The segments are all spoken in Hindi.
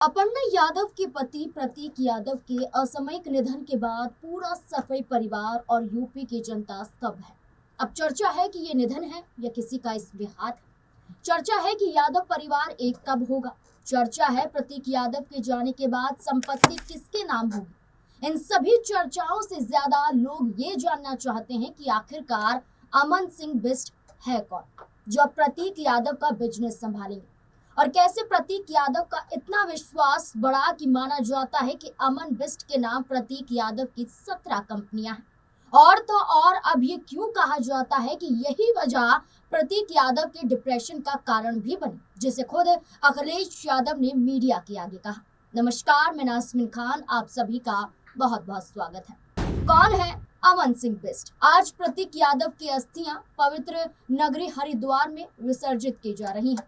अपर्णा यादव के पति प्रतीक यादव के असामयिक निधन के बाद पूरा सफाई परिवार और यूपी की जनता स्तब्ध है। अब चर्चा है कि ये निधन है या किसी का इसमें हाथ है। चर्चा है कि यादव परिवार एक कब होगा। चर्चा है प्रतीक यादव के जाने के बाद संपत्ति किसके नाम होगी। इन सभी चर्चाओं से ज्यादा लोग ये जानना चाहते हैं कि आखिरकार अमन सिंह बिष्ट है कौन, जो अब प्रतीक यादव का बिजनेस संभालेंगे, और कैसे प्रतीक यादव का इतना विश्वास बढ़ा कि माना जाता है कि अमन बिष्ट के नाम प्रतीक यादव की 17 कंपनियां हैं। और तो और अब ये क्यों कहा जाता है कि यही वजह प्रतीक यादव के डिप्रेशन का कारण भी बनी, जिसे खुद अखिलेश यादव ने मीडिया के आगे कहा। नमस्कार, मैं नाज़मीन खान, आप सभी का बहुत बहुत स्वागत है। कौन है अमन सिंह बिष्ट? आज प्रतीक यादव की अस्थियां पवित्र नगरी हरिद्वार में विसर्जित की जा रही हैं,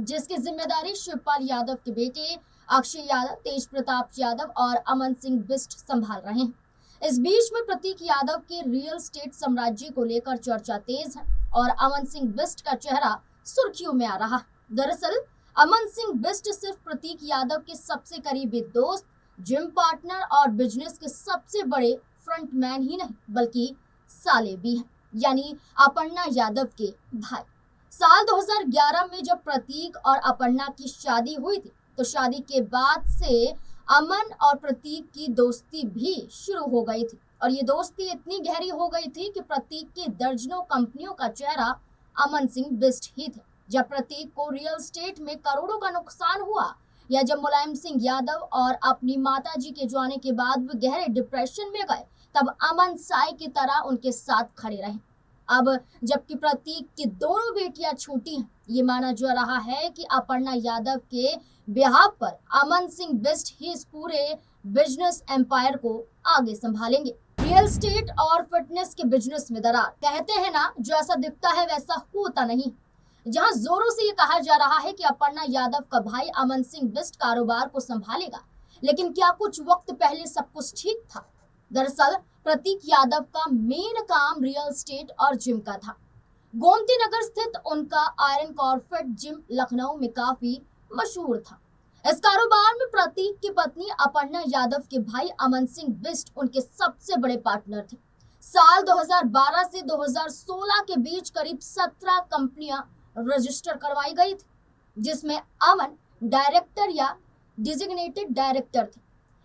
जिसकी जिम्मेदारी शिवपाल यादव के बेटे अक्षय यादव, तेज प्रताप यादव और अमन सिंह बिष्ट संभाल रहे हैं। इस बीच में प्रतीक यादव के रियल एस्टेट साम्राज्य को लेकर चर्चा तेज है और अमन सिंह बिष्ट का चेहरा सुर्खियों में आ रहा है। दरअसल अमन सिंह बिष्ट सिर्फ प्रतीक यादव के सबसे करीबी दोस्त, जिम पार्टनर और बिजनेस के सबसे बड़े फ्रंटमैन ही नहीं, बल्कि साले भी हैं, यानी अपर्णा यादव के भाई। साल 2011 में जब प्रतीक और अपर्णा की शादी हुई थी, तो शादी के बाद से अमन और प्रतीक की दोस्ती भी शुरू हो गई थी, और ये दोस्ती इतनी गहरी हो गई थी कि प्रतीक की दर्जनों कंपनियों का चेहरा अमन सिंह बिष्ट ही थे। जब प्रतीक को रियल एस्टेट में करोड़ों का नुकसान हुआ, या जब मुलायम सिंह यादव और अपनी माताजी के जाने के बाद वो गहरे डिप्रेशन में गए, तब अमन साई की तरह उनके साथ खड़े रहे। अब जबकि प्रतीक की दोनों बेटियां छोटी हैं, ये माना जा रहा है कि अपर्णा यादव के ब्याह पर अमन सिंह बिष्ट ही इस पूरे बिजनेस एम्पायर को आगे संभालेंगे। रियल एस्टेट और फिटनेस के बिजनेस में दरार, कहते हैं ना, जो ऐसा दिखता है वैसा होता नहीं। जहां जोरों से ये कहा जा रहा है कि अपर्णा यादव का भाई अमन सिंह बिष्ट कारोबार को संभालेगा, लेकिन क्या कुछ वक्त पहले सब कुछ ठीक था? दरअसल प्रतीक यादव का मेन काम रियल एस्टेट और जिम का था। गोमती नगर स्थित उनका आयरन कॉर्फेट जिम लखनऊ में काफी मशहूर था। इस कारोबार में प्रतीक की पत्नी अपर्णा यादव के भाई अमन सिंह बिष्ट उनके सबसे बड़े पार्टनर थे। साल 2012 से 2016 के बीच करीब 17 कंपनियां रजिस्टर करवाई गई थी, जिसमें अमन डायरेक्टर या डिजिग्नेटेड डायरेक्टर थे,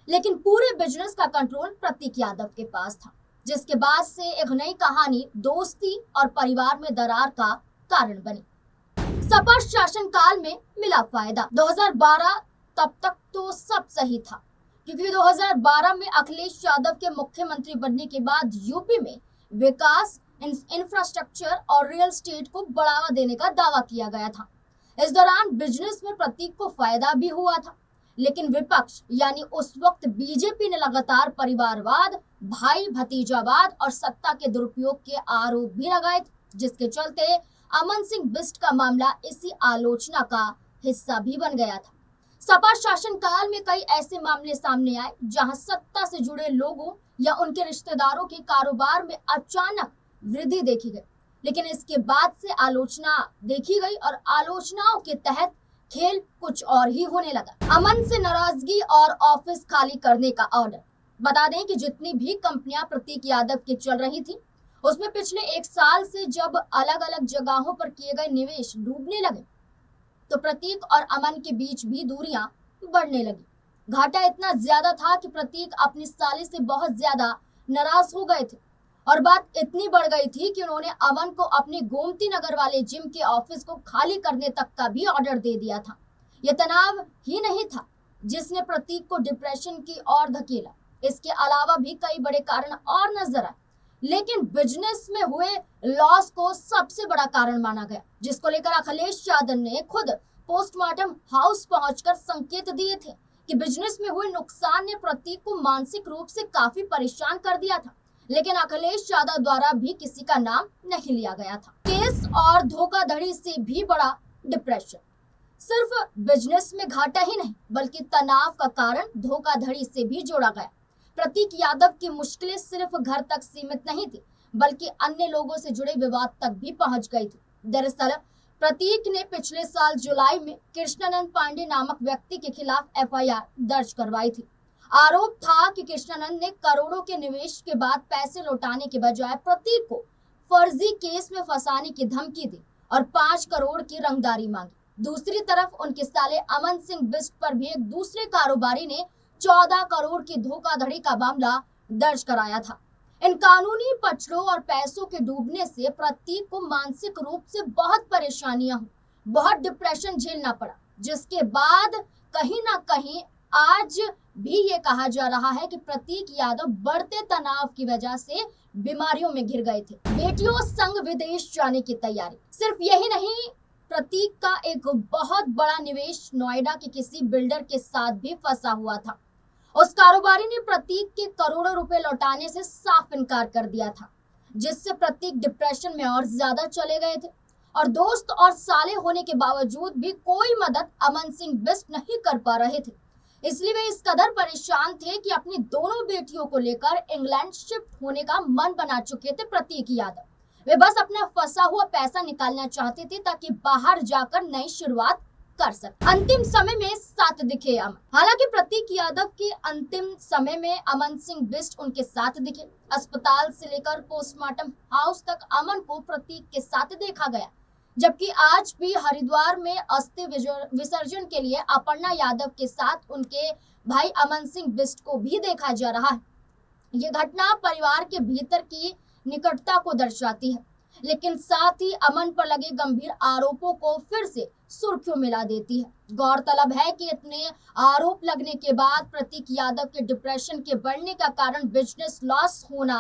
लेकिन पूरे बिजनेस का कंट्रोल प्रतीक यादव के पास था, जिसके बाद से एक नई कहानी दोस्ती और परिवार में दरार का कारण बनी। सपा शासनकाल में मिला फायदा। 2012 तब तक तो सब सही था, क्योंकि 2012 में अखिलेश यादव के मुख्यमंत्री बनने के बाद यूपी में विकास, इंफ्रास्ट्रक्चर और रियल एस्टेट को बढ़ावा देने का दावा किया गया था। इस दौरान बिजनेस में प्रतीक को फायदा भी हुआ था, लेकिन विपक्ष यानी उस वक्त बीजेपी ने लगातार परिवारवाद, भाई भतीजावाद और सत्ता के दुरुपयोग के आरोप भी लगाए थे, जिसके चलते अमन सिंह बिष्ट का मामला इसी आलोचना का हिस्सा भी बन गया था। सपा शासनकाल में कई ऐसे मामले सामने आए जहां सत्ता से जुड़े लोगों या उनके रिश्तेदारों के कारोबार में अचानक वृद्धि देखी गई, लेकिन इसके बाद से आलोचना देखी गई और आलोचनाओं के तहत खेल कुछ और ही होने लगा। अमन से नाराजगी और ऑफिस खाली करने का ऑर्डर। बता दें कि जितनी भी कंपनियां प्रतीक यादव की चल रही थी, उसमें पिछले 1 साल से जब अलग अलग जगहों पर किए गए निवेश डूबने लगे, तो प्रतीक और अमन के बीच भी दूरियां बढ़ने लगी। घाटा इतना ज्यादा था कि प्रतीक अपनी साली से बहुत ज्यादा नाराज हो गए थे, और बात इतनी बढ़ गई थी कि उन्होंने अमन को अपने गोमती नगर वाले जिम के ऑफिस को खाली करने तक का भी ऑर्डर दे दिया था। यह तनाव ही नहीं था जिसने प्रतीक को डिप्रेशन की ओर धकेला, इसके अलावा भी कई बड़े कारण और नजर आए, लेकिन बिजनेस में हुए लॉस को सबसे बड़ा कारण माना गया, जिसको लेकर अखिलेश यादव ने खुद पोस्टमार्टम हाउस पहुंचकर संकेत दिए थे कि बिजनेस में हुए नुकसान ने प्रतीक को मानसिक रूप से काफी परेशान कर दिया था, लेकिन अखिलेश यादव द्वारा भी किसी का नाम नहीं लिया गया था। केस और धोखाधड़ी से भी बड़ा डिप्रेशन। सिर्फ बिजनेस में घाटा ही नहीं, बल्कि तनाव का कारण धोखाधड़ी से भी जोड़ा गया। प्रतीक यादव की मुश्किलें सिर्फ घर तक सीमित नहीं थी, बल्कि अन्य लोगों से जुड़े विवाद तक भी पहुंच गई थी। दरअसल प्रतीक ने पिछले साल जुलाई में कृष्णानंद पांडे नामक व्यक्ति के खिलाफ एफआईआर दर्ज करवाई थी। आरोप था कि कृष्णानंद ने करोड़ों के निवेश के बाद पैसे लौटाने के बजाय प्रतीक को फर्जी केस में फंसाने की धमकी दी और 5 करोड़ की रंगदारी मांगी। दूसरी तरफ उनके साले अमन सिंह बिष्ट पर भी एक दूसरे कारोबारी ने 14 करोड़ की धोखाधड़ी का मामला दर्ज कराया था। इन कानूनी पचड़ों और पैसों के डूबने से प्रतीक को मानसिक रूप से बहुत परेशानियां हुई, बहुत डिप्रेशन झेलना पड़ा, जिसके बाद कहीं ना कहीं आज भी ये कहा जा रहा है कि प्रतीक यादव बढ़ते तनाव की वजह से बीमारियों में घिर गए थे। बेटियों संग विदेश जाने की तैयारी। सिर्फ यही नहीं, प्रतीक का एक बहुत बड़ा निवेश नोएडा के किसी बिल्डर के साथ भी फंसा हुआ था। उस कारोबारी ने प्रतीक के करोड़ों रुपए लौटाने से साफ इनकार कर दिया था, जिससे प्रतीक डिप्रेशन में और ज्यादा चले गए थे और दोस्त और साले होने के बावजूद भी कोई मदद अमन सिंह बिष्ट नहीं कर पा रहे थे। इसलिए वे इस कदर परेशान थे कि अपनी दोनों बेटियों को लेकर इंग्लैंड शिफ्ट होने का मन बना चुके थे प्रतीक यादव। वे बस अपना फंसा हुआ पैसा निकालना चाहते थे ताकि बाहर जाकर नई शुरुआत कर सके। अंतिम समय में साथ दिखे अमन। हालांकि प्रतीक यादव के अंतिम समय में अमन सिंह बिष्ट उनके साथ दिखे। अस्पताल से लेकर पोस्टमार्टम हाउस तक अमन को प्रतीक के साथ देखा गया, जबकि आज भी हरिद्वार में अस्थि विसर्जन के लिए अपर्णा यादव के साथ उनके भाई अमन सिंह बिष्ट को भी देखा जा रहा है। ये घटना परिवार के भीतर की निकटता को दर्शाती है, लेकिन साथ ही अमन पर लगे गंभीर आरोपों को फिर से सुर्खियों में ला देती है। गौरतलब है कि इतने आरोप लगने के बाद प्रतीक यादव के डिप्रेशन के बढ़ने का कारण बिजनेस लॉस होना,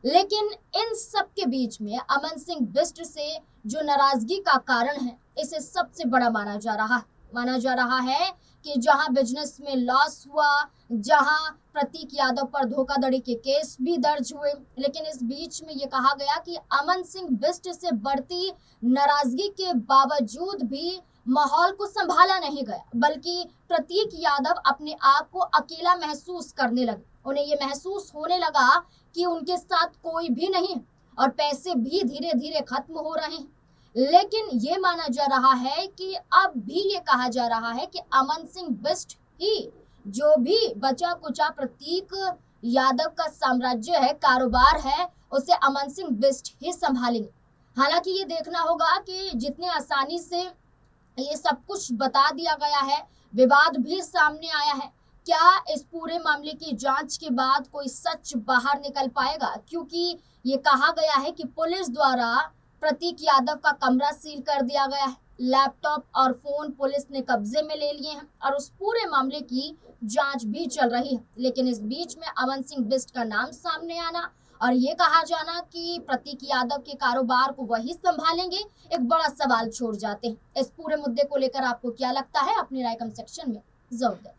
लेकिन इन सब के बीच में अमन सिंह बिष्ट से जो नाराजगी का कारण है, इसे सबसे बड़ा माना जा रहा है कि जहां बिजनेस में लॉस हुआ, जहां प्रतीक यादव पर धोखाधड़ी के केस भी दर्ज हुए, लेकिन इस बीच में ये कहा गया कि अमन सिंह बिष्ट से बढ़ती नाराजगी के बावजूद भी माहौल को संभाला नहीं गया, बल्कि प्रतीक यादव अपने आप को अकेला महसूस करने लगे। उन्हें ये महसूस होने लगा कि उनके साथ कोई भी नहीं और पैसे भी धीरे धीरे खत्म हो रहे हैं। लेकिन ये माना जा रहा है कि अब भी ये कहा जा रहा है कि अमन सिंह बिष्ट ही जो भी बचा कुचा प्रतीक यादव का साम्राज्य है, कारोबार है, उसे अमन सिंह बिष्ट ही संभालेंगे। हालांकि ये देखना होगा कि जितने आसानी से ये सब कुछ बता दिया गया है, विवाद भी सामने आया है, क्या इस पूरे मामले की जांच के बाद कोई सच बाहर निकल पाएगा? क्योंकि ये कहा गया है कि पुलिस द्वारा प्रतीक यादव का कमरा सील कर दिया गया है, लैपटॉप और फोन पुलिस ने कब्जे में ले लिए हैं और उस पूरे मामले की जांच भी चल रही है। लेकिन इस बीच में अमन सिंह बिष्ट का नाम सामने आना और ये कहा जाना कि प्रतीक यादव के कारोबार को वही संभालेंगे, एक बड़ा सवाल छोड़ जाते हैं। इस पूरे मुद्दे को लेकर आपको क्या लगता है? अपनी राय कमेंट सेक्शन में जरूर दें।